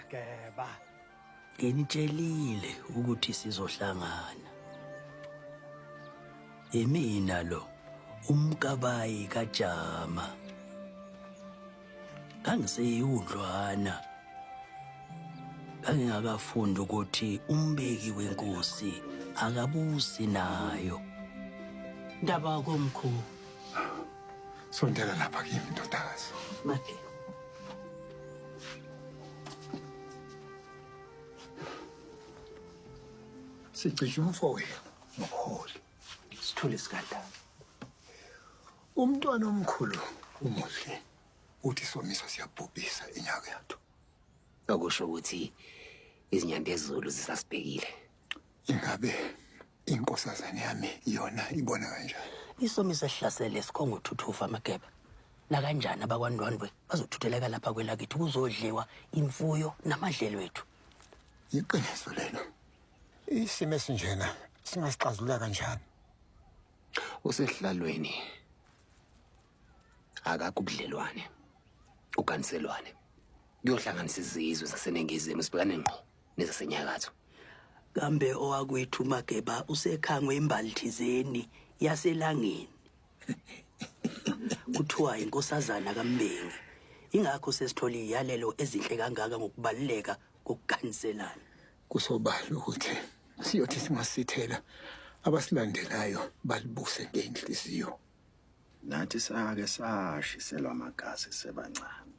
Geba. Nginitshelile ukuthi sizohlangana. Emina lo umkabayi kaJama. Kangiseyudlwana. Ngingakafunda ukuthi umbeki wenkosi akabusi nayo. Ndaba komkhulu. Sondela lapha kimi ndodakazi. Makhe. Sicishe umfowethu ngobuholi. Sithule isikanda. Umntwana omkhulu umuhle. Uthi somiso siyabhubhisa inyaka yathu. Okusho ukuthi izinyanda ezulu zisasibhekile. Ingabe inkosazane yami yona ibona kanjani? Isomiso esihlasele sikhongo uthuthuva Mageba. La kanjani abakwaNdwandwe bazothutheleka lapha kwelakithi kuzodliwa imfuyo namadlelo ethu. Iqiniso lelo. Isimo esinjena singasixazulula kanjani? Usehlalweni akakho ubudlelwane, uganiselwane. Kuyohlanganisa izizwe zaseNingizimu sibhekane ngqo nezasenyakatho. Kambe owakwethu Mageba usekhangwe imbali thizeni yaselangeni. Kuthiwa inkosazana kaMbengi. Ingakho sesithola iyalelo ezinhle kangaka ngokubaluleka kokuganiselana. Kusobala ukuthi siyothi singasithela abasilandelayo balibuse ngenhliziyo. Nathi sake sashiselwa amagazi sebancane.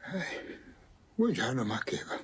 Hayi, kunjalo Mageba.